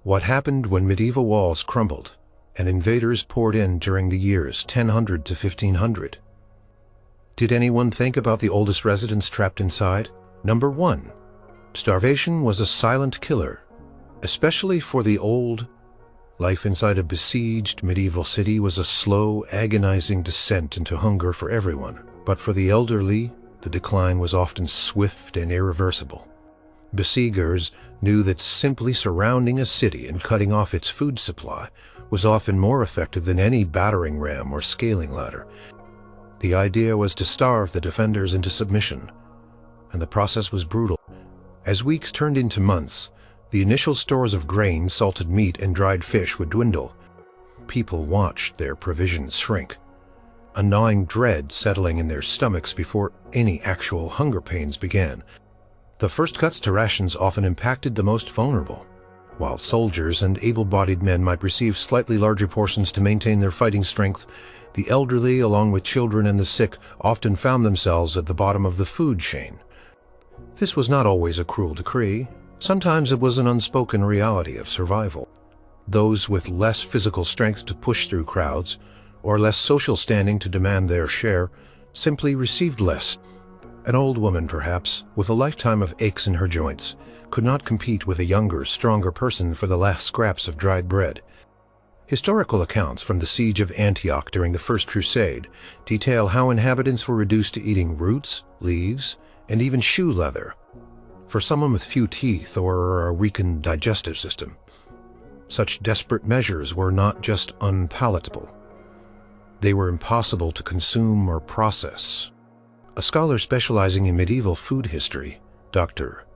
What happened when medieval walls crumbled and invaders poured in during the years 1000 to 1500? Did anyone think about the oldest residents trapped inside? Number 1. Starvation was a silent killer, especially for the old. Life inside a besieged medieval city was a slow, agonizing descent into hunger for everyone. But for the elderly, the decline was often swift and irreversible. Besiegers knew that simply surrounding a city and cutting off its food supply was often more effective than any battering ram or scaling ladder. The idea was to starve the defenders into submission, and the process was brutal. As weeks turned into months, the initial stores of grain, salted meat, and dried fish would dwindle. People watched their provisions shrink, a gnawing dread settling in their stomachs before any actual hunger pains began. The first cuts to rations often impacted the most vulnerable. While soldiers and able-bodied men might receive slightly larger portions to maintain their fighting strength, the elderly, along with children and the sick, often found themselves at the bottom of the food chain. This was not always a cruel decree. Sometimes it was an unspoken reality of survival. Those with less physical strength to push through crowds, or less social standing to demand their share, simply received less. An old woman, perhaps, with a lifetime of aches in her joints, could not compete with a younger, stronger person for the last scraps of dried bread. Historical accounts from the siege of Antioch during the First Crusade detail how inhabitants were reduced to eating roots, leaves, and even shoe leather. For someone with few teeth or a weakened digestive system, such desperate measures were not just unpalatable. They were impossible to consume or process. A scholar specializing in medieval food history, Dr.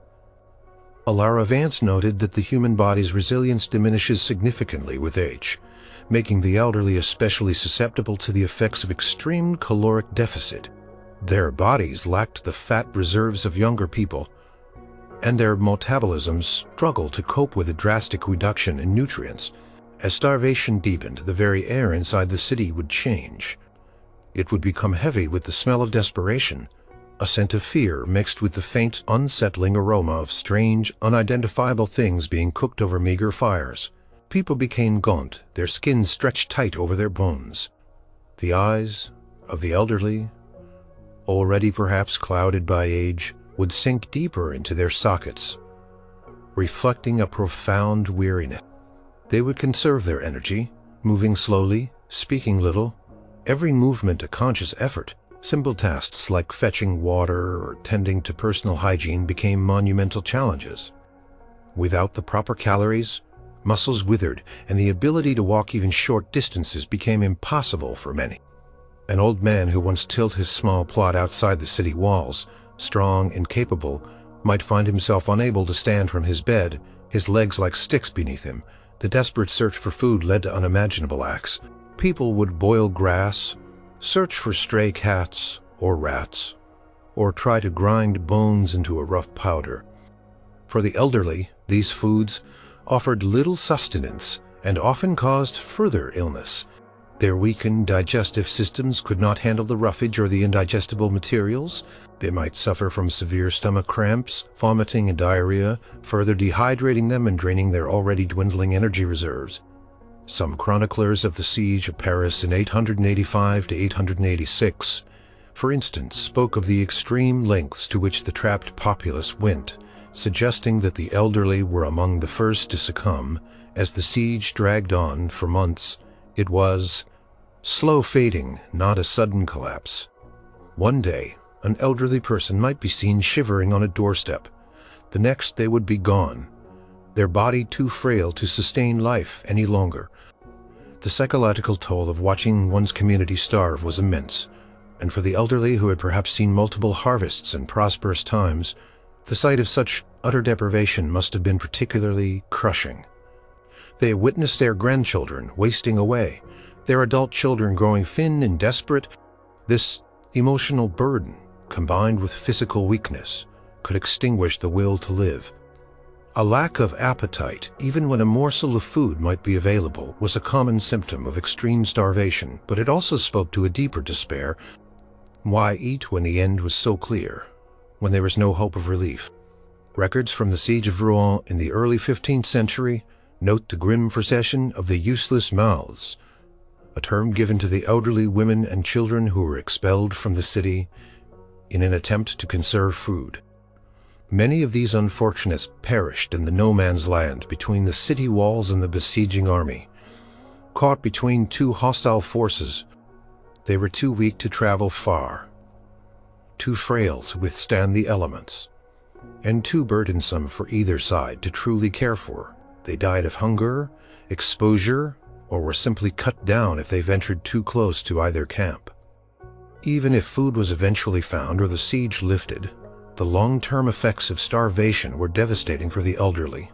Alara Vance, noted that the human body's resilience diminishes significantly with age, making the elderly especially susceptible to the effects of extreme caloric deficit. Their bodies lacked the fat reserves of younger people, and their metabolisms struggled to cope with a drastic reduction in nutrients. As starvation deepened, the very air inside the city would change. It would become heavy with the smell of desperation, a scent of fear mixed with the faint, unsettling aroma of strange, unidentifiable things being cooked over meager fires. People became gaunt, their skin stretched tight over their bones. The eyes of the elderly, already perhaps clouded by age, would sink deeper into their sockets, reflecting a profound weariness. They would conserve their energy, moving slowly, speaking little, every movement a conscious effort. Simple tasks like fetching water or tending to personal hygiene became monumental challenges. Without the proper calories, muscles withered, and the ability to walk even short distances became impossible for many. An old man who once tilled his small plot outside the city walls, strong and capable, might find himself unable to stand from his bed, his legs like sticks beneath him. The desperate search for food led to unimaginable acts. People would boil grass, search for stray cats or rats, or try to grind bones into a rough powder. For the elderly, these foods offered little sustenance and often caused further illness. Their weakened digestive systems could not handle the roughage or the indigestible materials. They might suffer from severe stomach cramps, vomiting, and diarrhea, further dehydrating them and draining their already dwindling energy reserves. Some chroniclers of the siege of Paris in 885 to 886, for instance, spoke of the extreme lengths to which the trapped populace went, suggesting that the elderly were among the first to succumb. As the siege dragged on for months, it was slow fading, not a sudden collapse. One day, an elderly person might be seen shivering on a doorstep. The next, they would be gone, their body too frail to sustain life any longer. The psychological toll of watching one's community starve was immense, and for the elderly who had perhaps seen multiple harvests and prosperous times, the sight of such utter deprivation must have been particularly crushing. They witnessed their grandchildren wasting away, their adult children growing thin and desperate. This emotional burden, combined with physical weakness, could extinguish the will to live. A lack of appetite, even when a morsel of food might be available, was a common symptom of extreme starvation, but it also spoke to a deeper despair. Why eat when the end was so clear, when there was no hope of relief? Records from the siege of Rouen in the early 15th century Note the grim procession of the useless mouths, a term given to the elderly women and children who were expelled from the city in an attempt to conserve food. Many of these unfortunates perished in the no-man's land between the city walls and the besieging army. Caught between two hostile forces, they were too weak to travel far, too frail to withstand the elements, and too burdensome for either side to truly care for. They died of hunger, exposure, or were simply cut down if they ventured too close to either camp. Even if food was eventually found or the siege lifted, the long-term effects of starvation were devastating for the elderly.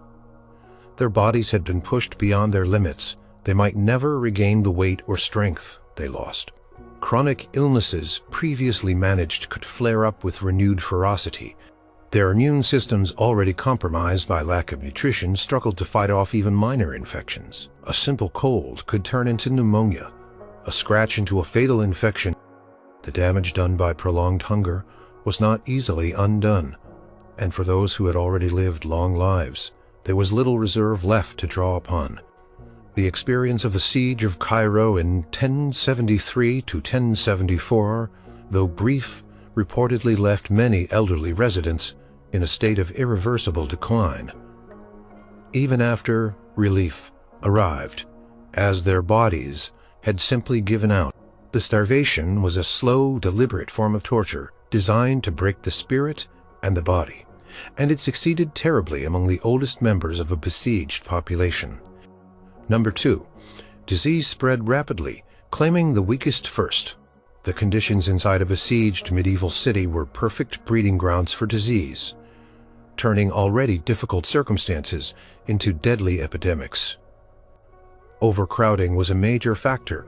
Their bodies had been pushed beyond their limits. They might never regain the weight or strength they lost. Chronic illnesses previously managed could flare up with renewed ferocity. Their immune systems, already compromised by lack of nutrition, struggled to fight off even minor infections. A simple cold could turn into pneumonia, a scratch into a fatal infection. The damage done by prolonged hunger was not easily undone, and for those who had already lived long lives, there was little reserve left to draw upon. The experience of the siege of Cairo in 1073 to 1074, though brief, reportedly left many elderly residents in a state of irreversible decline. Even after relief arrived, as their bodies had simply given out, the starvation was a slow, deliberate form of torture designed to break the spirit and the body, and it succeeded terribly among the oldest members of a besieged population. Number 2. Disease spread rapidly, claiming the weakest first. The conditions inside a besieged medieval city were perfect breeding grounds for disease, turning already difficult circumstances into deadly epidemics. Overcrowding was a major factor,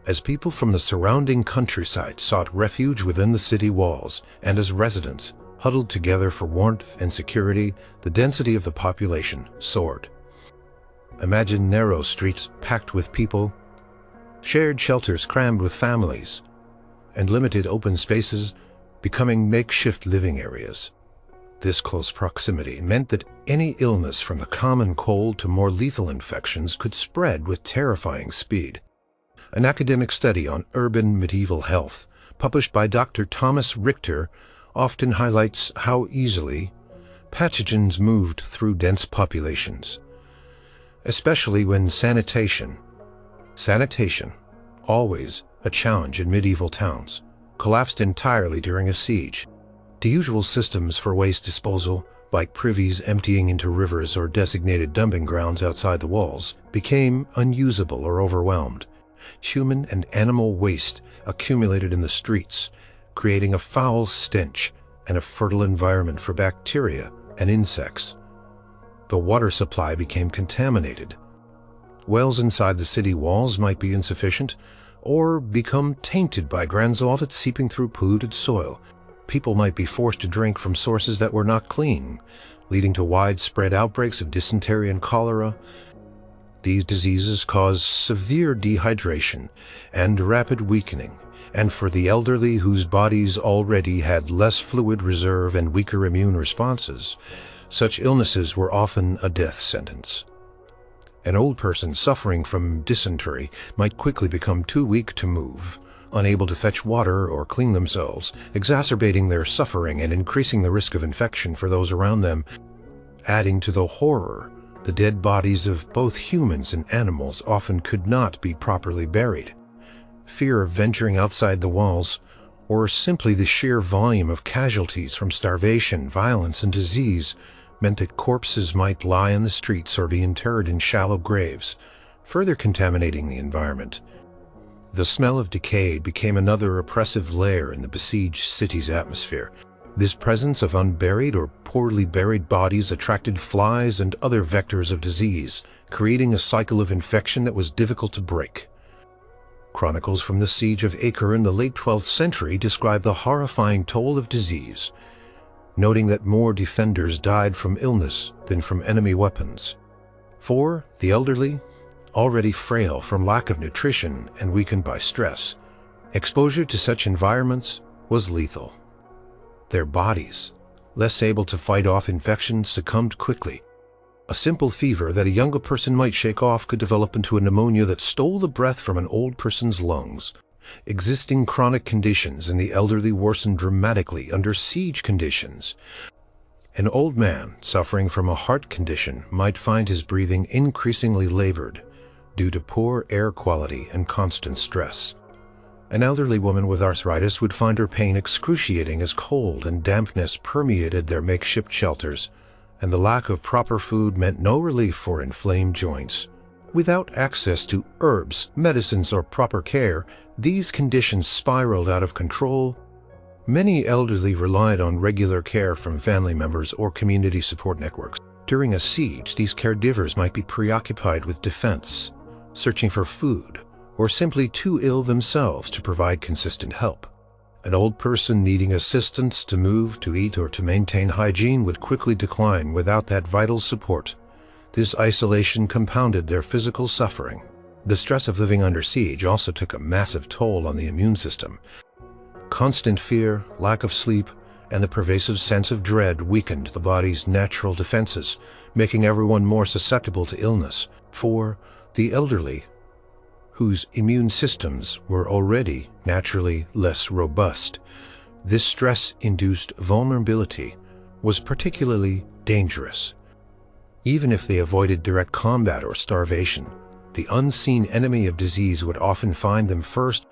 as people from the surrounding countryside sought refuge within the city walls, and as residents huddled together for warmth and security, the density of the population soared. Imagine narrow streets packed with people, shared shelters crammed with families, and limited open spaces becoming makeshift living areas. This close proximity meant that any illness from the common cold to more lethal infections could spread with terrifying speed. An academic study on urban medieval health, published by Dr. Thomas Richter, often highlights how easily pathogens moved through dense populations, especially when sanitation, always a challenge in medieval towns, collapsed entirely during a siege. The usual systems for waste disposal, like privies emptying into rivers or designated dumping grounds outside the walls, became unusable or overwhelmed. Human and animal waste accumulated in the streets, creating a foul stench and a fertile environment for bacteria and insects. The water supply became contaminated. Wells inside the city walls might be insufficient or become tainted by groundwater seeping through polluted soil. People might be forced to drink from sources that were not clean, leading to widespread outbreaks of dysentery and cholera. These diseases caused severe dehydration and rapid weakening, and for the elderly whose bodies already had less fluid reserve and weaker immune responses, such illnesses were often a death sentence. An old person suffering from dysentery might quickly become too weak to move, unable to fetch water or clean themselves, exacerbating their suffering and increasing the risk of infection for those around them. Adding to the horror, the dead bodies of both humans and animals often could not be properly buried. Fear of venturing outside the walls, or simply the sheer volume of casualties from starvation, violence, and disease, meant that corpses might lie in the streets or be interred in shallow graves, further contaminating the environment. The smell of decay became another oppressive layer in the besieged city's atmosphere. This presence of unburied or poorly buried bodies attracted flies and other vectors of disease, creating a cycle of infection that was difficult to break. Chronicles from the siege of Acre in the late 12th century describe the horrifying toll of disease, noting that more defenders died from illness than from enemy weapons. For the elderly, already frail from lack of nutrition and weakened by stress, exposure to such environments was lethal. Their bodies, less able to fight off infections, succumbed quickly, A simple fever that a younger person might shake off could develop into a pneumonia that stole the breath from an old person's lungs. Existing chronic conditions in the elderly worsened dramatically under siege conditions. An old man suffering from a heart condition might find his breathing increasingly labored due to poor air quality and constant stress. An elderly woman with arthritis would find her pain excruciating as cold and dampness permeated their makeshift shelters, and the lack of proper food meant no relief for inflamed joints. Without access to herbs, medicines, or proper care, these conditions spiraled out of control. Many elderly relied on regular care from family members or community support networks. During a siege, these caregivers might be preoccupied with defense, searching for food, or simply too ill themselves to provide consistent help. An old person needing assistance to move, to eat, or to maintain hygiene would quickly decline without that vital support. This isolation compounded their physical suffering. The stress of living under siege also took a massive toll on the immune system. Constant fear, lack of sleep, and the pervasive sense of dread weakened the body's natural defenses, making everyone more susceptible to illness. For the elderly, whose immune systems were already naturally less robust, this stress-induced vulnerability was particularly dangerous. Even if they avoided direct combat or starvation, the unseen enemy of disease would often find them first.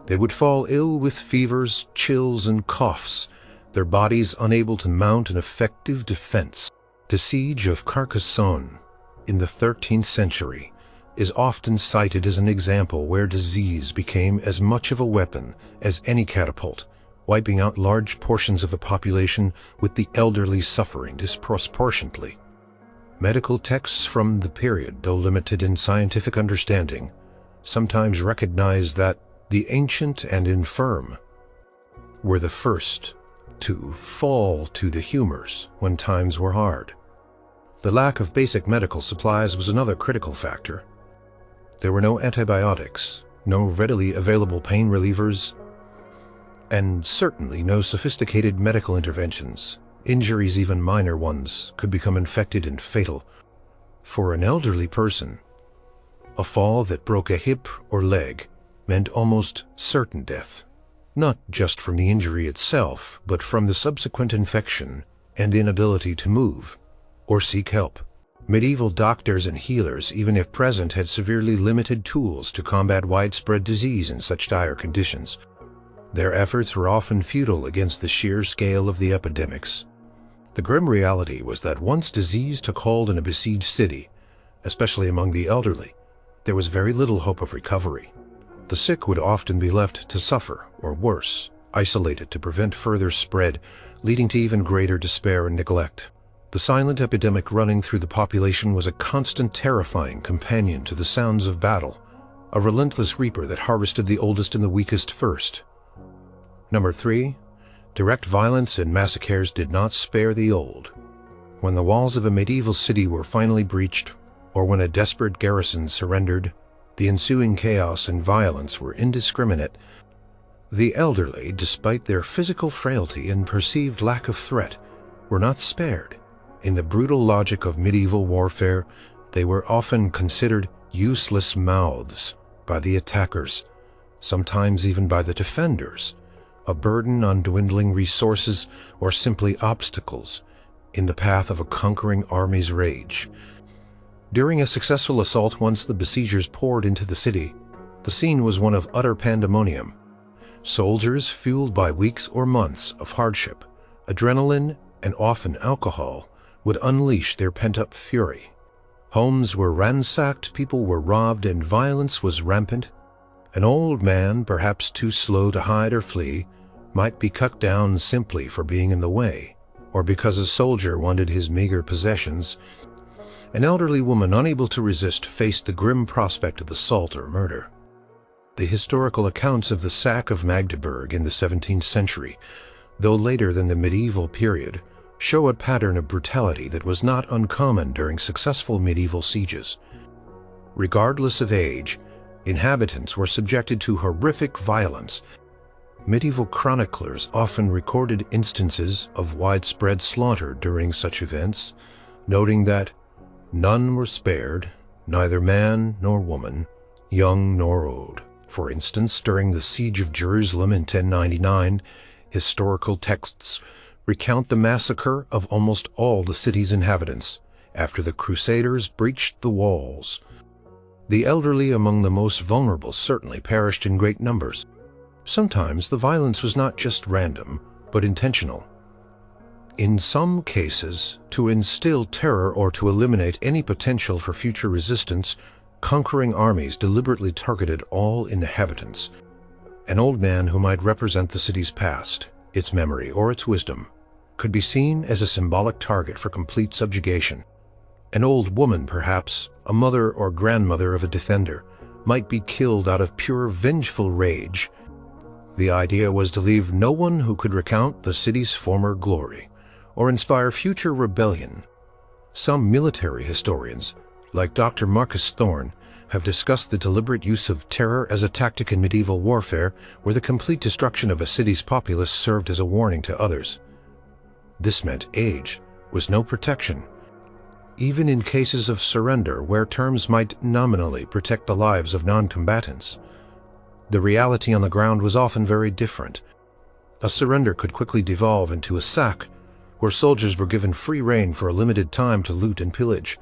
They would fall ill with fevers, chills, and coughs, their bodies unable to mount an effective defense. The siege of Carcassonne in the 13th century is often cited as an example where disease became as much of a weapon as any catapult, wiping out large portions of the population with the elderly suffering disproportionately. Medical texts from the period, though limited in scientific understanding, sometimes recognize that the ancient and infirm were the first to fall to the humors when times were hard. The lack of basic medical supplies was another critical factor. There were no antibiotics, no readily available pain relievers, and certainly no sophisticated medical interventions. Injuries, even minor ones, could become infected and fatal. For an elderly person, a fall that broke a hip or leg meant almost certain death, not just from the injury itself, but from the subsequent infection and inability to move or seek help. Medieval doctors and healers, even if present, had severely limited tools to combat widespread disease in such dire conditions. Their efforts were often futile against the sheer scale of the epidemics. The grim reality was that once disease took hold in a besieged city, especially among the elderly, there was very little hope of recovery. The sick would often be left to suffer, or worse, isolated to prevent further spread, leading to even greater despair and neglect. The silent epidemic running through the population was a constant, terrifying companion to the sounds of battle, a relentless reaper that harvested the oldest and the weakest first. Number 3. Direct violence and massacres did not spare the old. When the walls of a medieval city were finally breached, or when a desperate garrison surrendered, the ensuing chaos and violence were indiscriminate. The elderly, despite their physical frailty and perceived lack of threat, were not spared. In the brutal logic of medieval warfare, they were often considered useless mouths by the attackers, sometimes even by the defenders, a burden on dwindling resources or simply obstacles in the path of a conquering army's rage. During a successful assault, once the besiegers poured into the city, the scene was one of utter pandemonium. Soldiers, fueled by weeks or months of hardship, adrenaline, and often alcohol, would unleash their pent-up fury. Homes were ransacked, people were robbed, and violence was rampant. An old man, perhaps too slow to hide or flee, might be cut down simply for being in the way, or because a soldier wanted his meager possessions. An elderly woman unable to resist faced the grim prospect of assault or murder. The historical accounts of the sack of Magdeburg in the 17th century, though later than the medieval period, show a pattern of brutality that was not uncommon during successful medieval sieges. Regardless of age, inhabitants were subjected to horrific violence. Medieval chroniclers often recorded instances of widespread slaughter during such events, noting that None were spared, neither man nor woman, young nor old. For instance, during the siege of Jerusalem in 1099, historical texts recount the massacre of almost all the city's inhabitants after the Crusaders breached the walls. The elderly among the most vulnerable certainly perished in great numbers. Sometimes the violence was not just random, but intentional. In some cases, to instill terror or to eliminate any potential for future resistance, conquering armies deliberately targeted all inhabitants. An old man who might represent the city's past, its memory, or its wisdom, could be seen as a symbolic target for complete subjugation. An old woman, perhaps, a mother or grandmother of a defender, might be killed out of pure vengeful rage. The idea was to leave no one who could recount the city's former glory, or inspire future rebellion. Some military historians, like Dr. Marcus Thorne, have discussed the deliberate use of terror as a tactic in medieval warfare, where the complete destruction of a city's populace served as a warning to others. This meant age was no protection, even in cases of surrender where terms might nominally protect the lives of non-combatants. The reality on the ground was often very different. A surrender could quickly devolve into a sack, where soldiers were given free rein for a limited time to loot and pillage.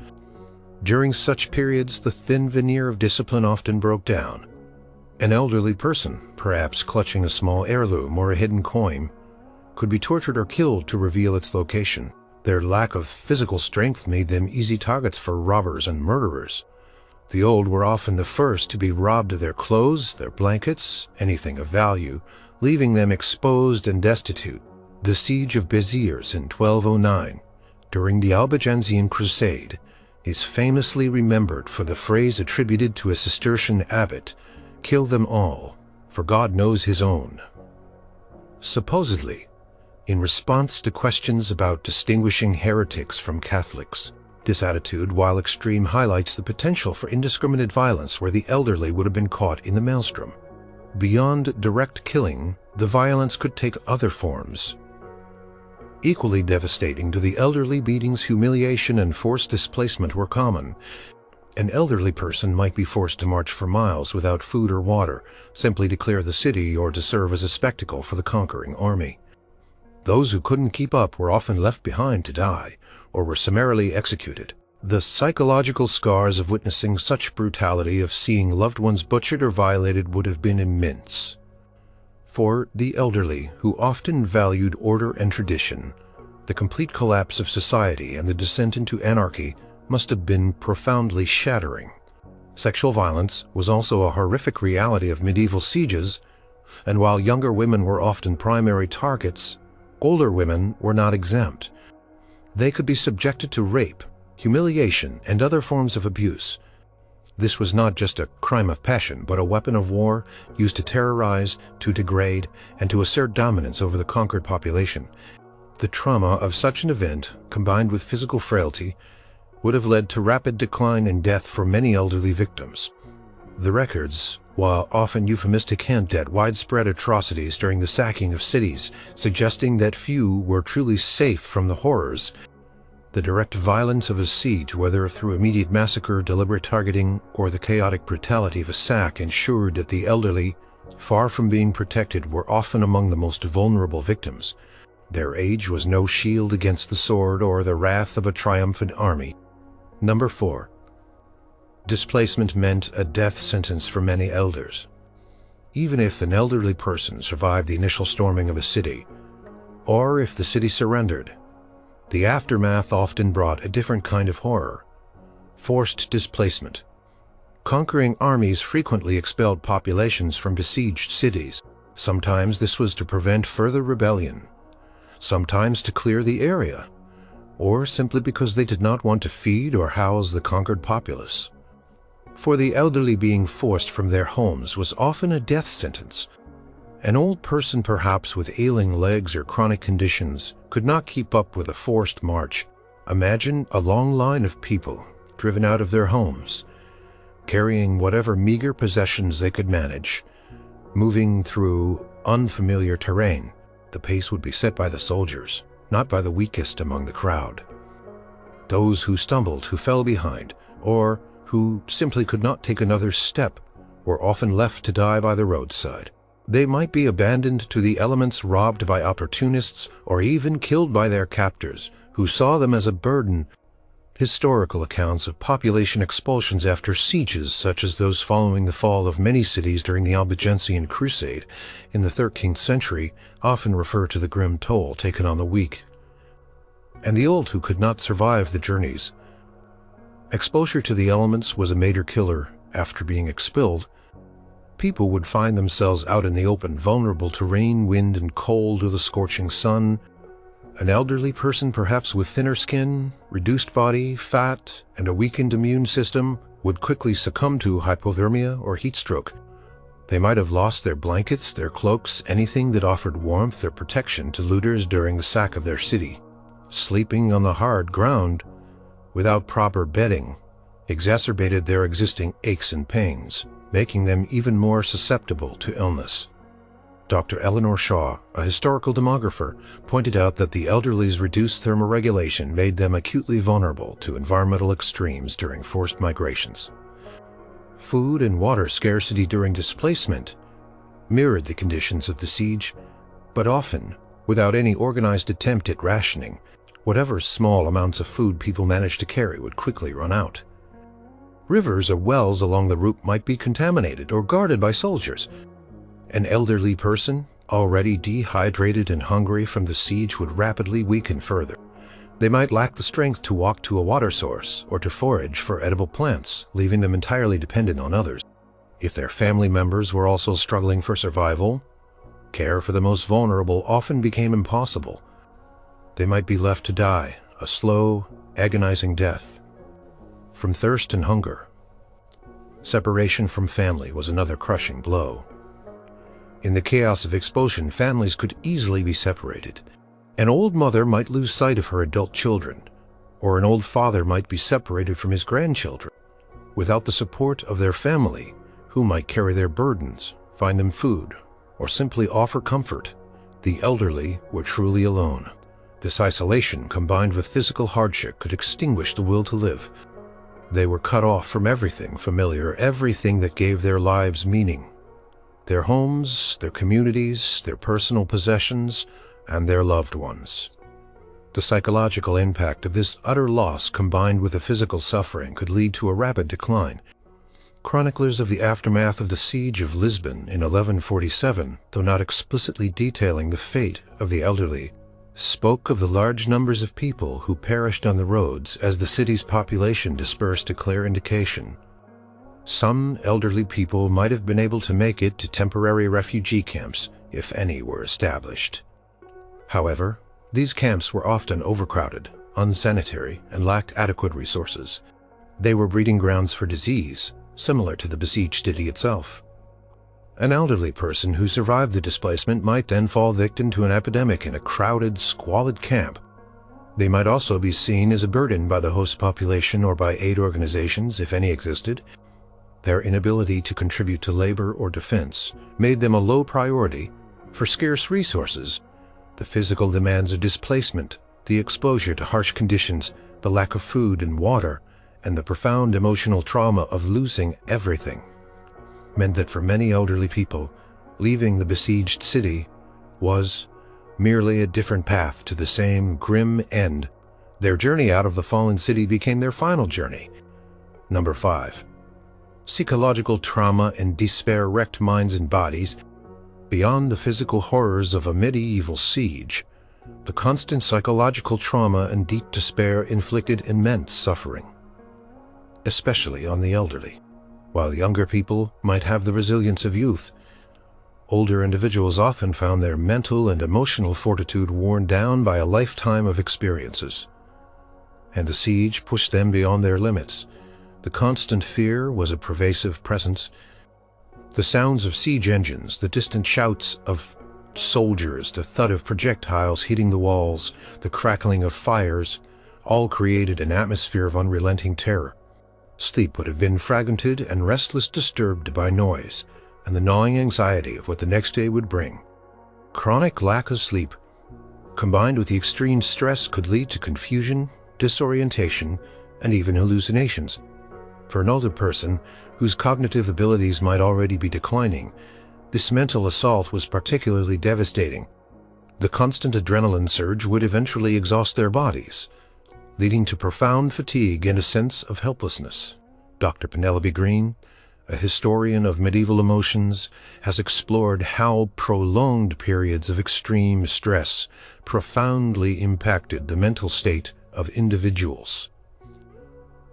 During such periods, the thin veneer of discipline often broke down. An elderly person, perhaps clutching a small heirloom or a hidden coin, could be tortured or killed to reveal its location. Their lack of physical strength made them easy targets for robbers and murderers. The old were often the first to be robbed of their clothes, their blankets, anything of value, leaving them exposed and destitute. The siege of Béziers in 1209, during the Albigensian Crusade, is famously remembered for the phrase attributed to a Cistercian abbot, "Kill them all, for God knows his own." Supposedly, in response to questions about distinguishing heretics from Catholics, this attitude, while extreme, highlights the potential for indiscriminate violence where the elderly would have been caught in the maelstrom. Beyond direct killing, the violence could take other forms. Equally devastating to the elderly, beatings, humiliation, and forced displacement were common. An elderly person might be forced to march for miles without food or water, simply to clear the city or to serve as a spectacle for the conquering army. Those who couldn't keep up were often left behind to die, or were summarily executed. The psychological scars of witnessing such brutality, of seeing loved ones butchered or violated, would have been immense. For the elderly, who often valued order and tradition, the complete collapse of society and the descent into anarchy must have been profoundly shattering. Sexual violence was also a horrific reality of medieval sieges, and while younger women were often primary targets, older women were not exempt. They could be subjected to rape, humiliation, and other forms of abuse. This was not just a crime of passion, but a weapon of war used to terrorize, to degrade, and to assert dominance over the conquered population. The trauma of such an event, combined with physical frailty, would have led to rapid decline and death for many elderly victims. The records, while often euphemistic, hint at widespread atrocities during the sacking of cities, suggesting that few were truly safe from the horrors. The direct violence of a siege, whether through immediate massacre, deliberate targeting, or the chaotic brutality of a sack, ensured that the elderly, far from being protected, were often among the most vulnerable victims. Their age was no shield against the sword or the wrath of a triumphant army. Number 4. Displacement meant a death sentence for many elders. Even if an elderly person survived the initial storming of a city, or if the city surrendered, the aftermath often brought a different kind of horror: forced displacement. Conquering armies frequently expelled populations from besieged cities. Sometimes this was to prevent further rebellion, sometimes to clear the area, or simply because they did not want to feed or house the conquered populace. For the elderly, being forced from their homes was often a death sentence. An old person, perhaps with ailing legs or chronic conditions, could not keep up with a forced march. Imagine a long line of people driven out of their homes, carrying whatever meager possessions they could manage, moving through unfamiliar terrain. The pace would be set by the soldiers, not by the weakest among the crowd. Those who stumbled, who fell behind, or who simply could not take another step, were often left to die by the roadside. They might be abandoned to the elements, robbed by opportunists, or even killed by their captors, who saw them as a burden. Historical accounts of population expulsions after sieges, such as those following the fall of many cities during the Albigensian Crusade in the 13th century, often refer to the grim toll taken on the weak and the old who could not survive the journeys. Exposure to the elements was a major killer. After being expelled, people would find themselves out in the open, vulnerable to rain, wind, and cold, or the scorching sun. An elderly person, perhaps with thinner skin, reduced body, fat, and a weakened immune system, would quickly succumb to hypothermia or heat stroke. They might have lost their blankets, their cloaks, anything that offered warmth or protection to looters during the sack of their city. Sleeping on the hard ground without proper bedding exacerbated their existing aches and pains, making them even more susceptible to illness. Dr. Eleanor Shaw, a historical demographer, pointed out that the elderly's reduced thermoregulation made them acutely vulnerable to environmental extremes during forced migrations. Food and water scarcity during displacement mirrored the conditions of the siege, but often without any organized attempt at rationing. Whatever small amounts of food people managed to carry would quickly run out. Rivers or wells along the route might be contaminated or guarded by soldiers. An elderly person, already dehydrated and hungry from the siege, would rapidly weaken further. They might lack the strength to walk to a water source or to forage for edible plants, leaving them entirely dependent on others. If their family members were also struggling for survival, care for the most vulnerable often became impossible. They might be left to die, a slow, agonizing death from thirst and hunger. Separation from family was another crushing blow. In the chaos of expulsion, families could easily be separated. An old mother might lose sight of her adult children, or an old father might be separated from his grandchildren. Without the support of their family, who might carry their burdens, find them food, or simply offer comfort, the elderly were truly alone. This isolation, combined with physical hardship, could extinguish the will to live. They were cut off from everything familiar, everything that gave their lives meaning. Their homes, their communities, their personal possessions, and their loved ones. The psychological impact of this utter loss, combined with the physical suffering, could lead to a rapid decline. Chroniclers of the aftermath of the siege of Lisbon in 1147, though not explicitly detailing the fate of the elderly, spoke of the large numbers of people who perished on the roads as the city's population dispersed, a clear indication. Some elderly people might have been able to make it to temporary refugee camps, if any were established. However, these camps were often overcrowded, unsanitary, and lacked adequate resources. They were breeding grounds for disease, similar to the besieged city itself. An elderly person who survived the displacement might then fall victim to an epidemic in a crowded, squalid camp. They might also be seen as a burden by the host population or by aid organizations, if any existed. Their inability to contribute to labor or defense made them a low priority for scarce resources. The physical demands of displacement, the exposure to harsh conditions, the lack of food and water, and the profound emotional trauma of losing everything meant that for many elderly people, leaving the besieged city was merely a different path to the same grim end. Their journey out of the fallen city became their final journey. Number 5. Psychological trauma and despair wrecked minds and bodies. Beyond the physical horrors of a medieval siege, the constant psychological trauma and deep despair inflicted immense suffering, especially on the elderly. While younger people might have the resilience of youth, older individuals often found their mental and emotional fortitude worn down by a lifetime of experiences. And the siege pushed them beyond their limits. The constant fear was a pervasive presence. The sounds of siege engines, the distant shouts of soldiers, the thud of projectiles hitting the walls, the crackling of fires, all created an atmosphere of unrelenting terror. Sleep would have been fragmented and restless, disturbed by noise and the gnawing anxiety of what the next day would bring. Chronic lack of sleep, combined with the extreme stress, could lead to confusion, disorientation, and even hallucinations. For an older person, whose cognitive abilities might already be declining, this mental assault was particularly devastating. The constant adrenaline surge would eventually exhaust their bodies, leading to profound fatigue and a sense of helplessness. Dr. Penelope Green, a historian of medieval emotions, has explored how prolonged periods of extreme stress profoundly impacted the mental state of individuals,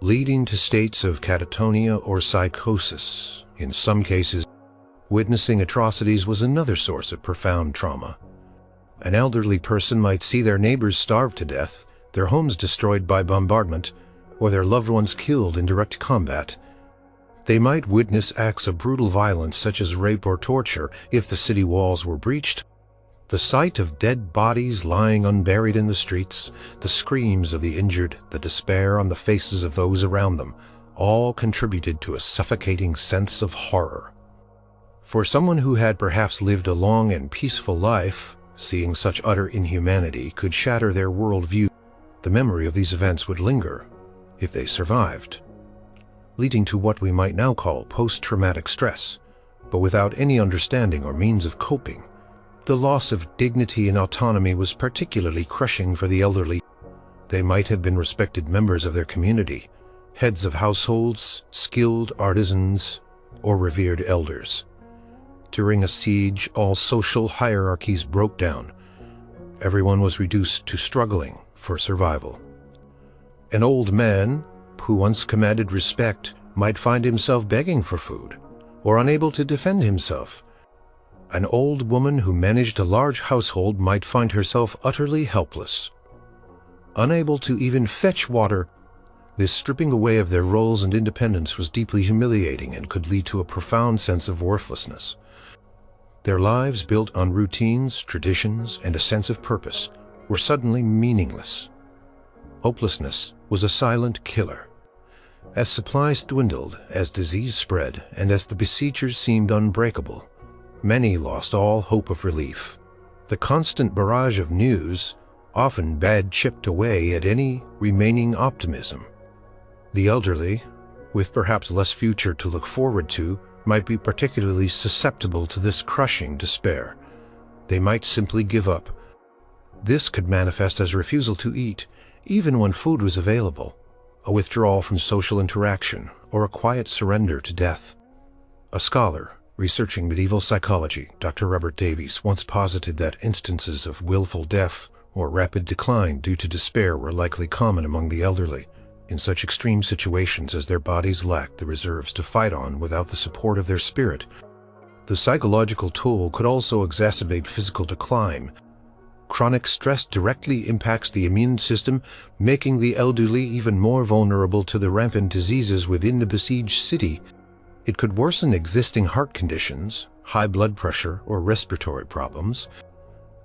leading to states of catatonia or psychosis. In some cases, witnessing atrocities was another source of profound trauma. An elderly person might see their neighbors starve to death, their homes destroyed by bombardment, or their loved ones killed in direct combat. They might witness acts of brutal violence such as rape or torture if the city walls were breached. The sight of dead bodies lying unburied in the streets, the screams of the injured, the despair on the faces of those around them, all contributed to a suffocating sense of horror. For someone who had perhaps lived a long and peaceful life, seeing such utter inhumanity could shatter their worldview. The memory of these events would linger, if they survived, leading to what we might now call post-traumatic stress, but without any understanding or means of coping. The loss of dignity and autonomy was particularly crushing for the elderly. They might have been respected members of their community, heads of households, skilled artisans, or revered elders. During a siege, all social hierarchies broke down. Everyone was reduced to struggling for survival. An old man, who once commanded respect, might find himself begging for food, or unable to defend himself. An old woman who managed a large household might find herself utterly helpless. Unable to even fetch water, this stripping away of their roles and independence was deeply humiliating and could lead to a profound sense of worthlessness. Their lives, built on routines, traditions, and a sense of purpose, were suddenly meaningless. Hopelessness was a silent killer. As supplies dwindled, as disease spread, and as the besiegers seemed unbreakable, many lost all hope of relief. The constant barrage of news, often bad, chipped away at any remaining optimism. The elderly, with perhaps less future to look forward to, might be particularly susceptible to this crushing despair. They might simply give up. This could manifest as refusal to eat, even when food was available, a withdrawal from social interaction, or a quiet surrender to death. A scholar researching medieval psychology, Dr. Robert Davies, once posited that instances of willful death or rapid decline due to despair were likely common among the elderly, in such extreme situations as their bodies lacked the reserves to fight on without the support of their spirit. The psychological toll could also exacerbate physical decline. Chronic stress directly impacts the immune system, making the elderly even more vulnerable to the rampant diseases within the besieged city. It could worsen existing heart conditions, high blood pressure, or respiratory problems.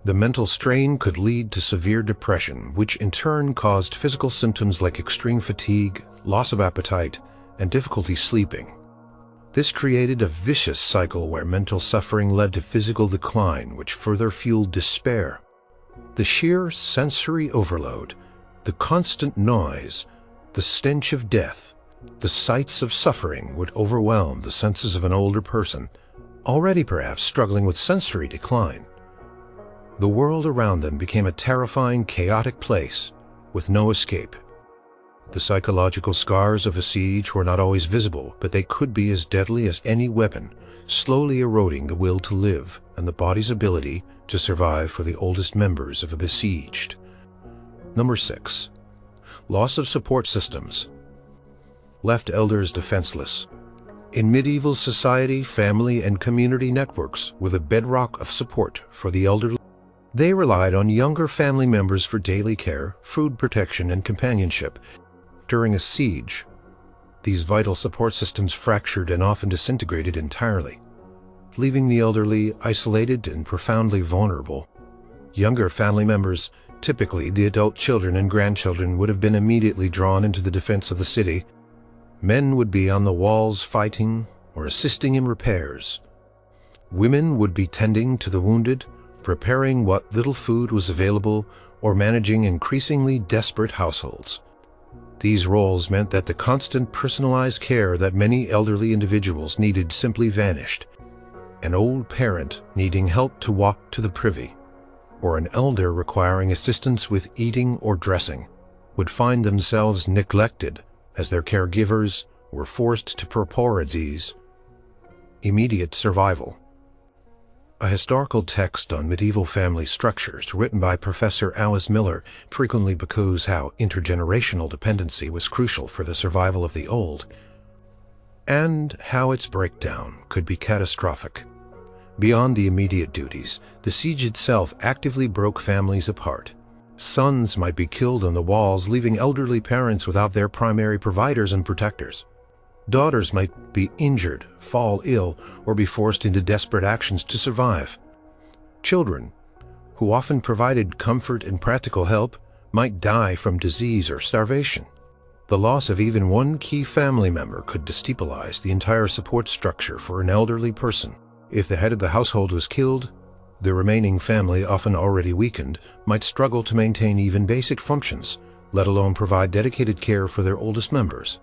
The mental strain could lead to severe depression, which in turn caused physical symptoms like extreme fatigue, loss of appetite, and difficulty sleeping. This created a vicious cycle where mental suffering led to physical decline, which further fueled despair. The sheer sensory overload, the constant noise, the stench of death, the sights of suffering would overwhelm the senses of an older person, already perhaps struggling with sensory decline. The world around them became a terrifying, chaotic place with no escape. The psychological scars of a siege were not always visible, but they could be as deadly as any weapon, slowly eroding the will to live and the body's ability to survive for the oldest members of a besieged. Number 6. Loss of support systems. Left elders defenseless. In medieval society, family and community networks were the bedrock of support for the elderly. They relied on younger family members for daily care, food protection, and companionship. During a siege, these vital support systems fractured and often disintegrated entirely, leaving the elderly isolated and profoundly vulnerable. Younger family members, typically the adult children and grandchildren, would have been immediately drawn into the defense of the city. Men would be on the walls fighting or assisting in repairs. Women would be tending to the wounded, preparing what little food was available, or managing increasingly desperate households. These roles meant that the constant personalized care that many elderly individuals needed simply vanished. An old parent needing help to walk to the privy, or an elder requiring assistance with eating or dressing, would find themselves neglected as their caregivers were forced to prioritize immediate survival. A historical text on medieval family structures written by Professor Alice Miller frequently echoes how intergenerational dependency was crucial for the survival of the old, and how its breakdown could be catastrophic. Beyond the immediate duties, the siege itself actively broke families apart. Sons might be killed on the walls, leaving elderly parents without their primary providers and protectors. Daughters might be injured, fall ill, or be forced into desperate actions to survive. Children, who often provided comfort and practical help, might die from disease or starvation. The loss of even one key family member could destabilize the entire support structure for an elderly person. If the head of the household was killed, the remaining family, often already weakened, might struggle to maintain even basic functions, let alone provide dedicated care for their oldest members.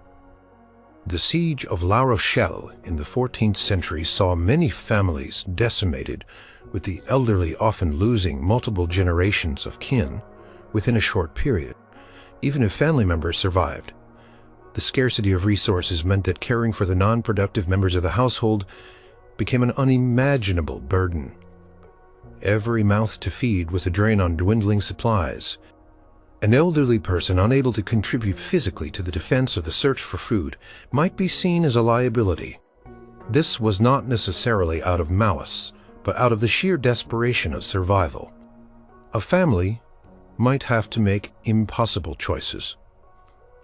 The siege of La Rochelle in the 14th century saw many families decimated, with the elderly often losing multiple generations of kin within a short period. Even if family members survived, the scarcity of resources meant that caring for the non-productive members of the household became an unimaginable burden. Every mouth to feed was a drain on dwindling supplies. An elderly person unable to contribute physically to the defense or the search for food might be seen as a liability. This was not necessarily out of malice, but out of the sheer desperation of survival. A family might have to make impossible choices,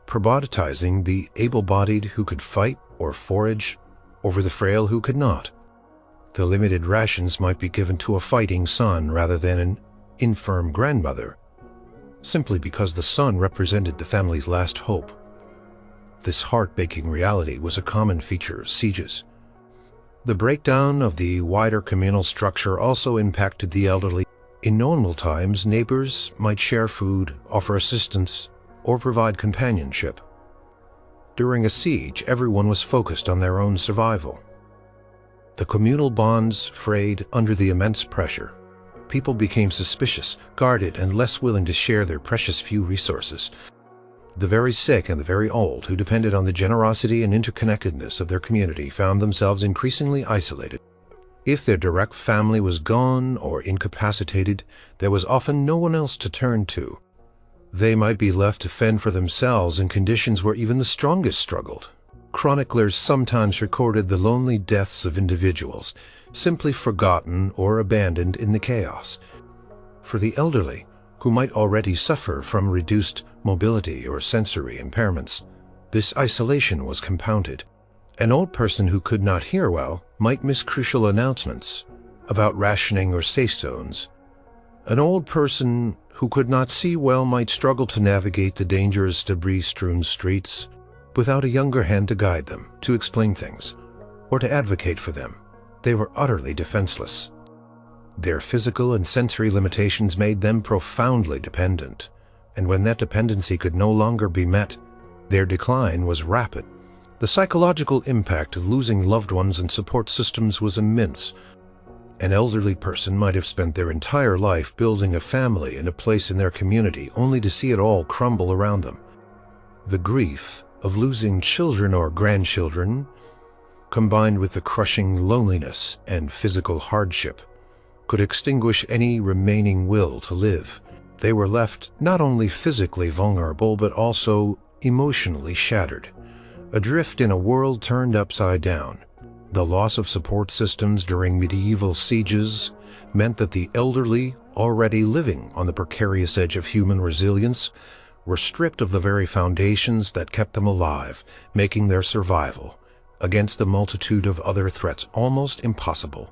prioritizing the able-bodied who could fight or forage over the frail who could not. The limited rations might be given to a fighting son rather than an infirm grandmother, simply because the son represented the family's last hope. This heart-breaking reality was a common feature of sieges. The breakdown of the wider communal structure also impacted the elderly. In normal times, neighbors might share food, offer assistance, or provide companionship. During a siege, everyone was focused on their own survival. The communal bonds frayed under the immense pressure. People became suspicious, guarded, and less willing to share their precious few resources. The very sick and the very old, who depended on the generosity and interconnectedness of their community, found themselves increasingly isolated. If their direct family was gone or incapacitated, there was often no one else to turn to. They might be left to fend for themselves in conditions where even the strongest struggled. Chroniclers sometimes recorded the lonely deaths of individuals, simply forgotten or abandoned in the chaos. For the elderly, who might already suffer from reduced mobility or sensory impairments, this isolation was compounded. An old person who could not hear well might miss crucial announcements about rationing or safe zones. An old person who could not see well might struggle to navigate the dangerous debris-strewn streets without a younger hand to guide them, to explain things, or to advocate for them. They were utterly defenseless. Their physical and sensory limitations made them profoundly dependent, and when that dependency could no longer be met, their decline was rapid. The psychological impact of losing loved ones and support systems was immense. An elderly person might have spent their entire life building a family and a place in their community, only to see it all crumble around them. The grief of losing children or grandchildren, combined with the crushing loneliness and physical hardship, could extinguish any remaining will to live. They were left not only physically vulnerable, but also emotionally shattered, adrift in a world turned upside down. The loss of support systems during medieval sieges meant that the elderly, already living on the precarious edge of human resilience, were stripped of the very foundations that kept them alive, making their survival against the multitude of other threats almost impossible.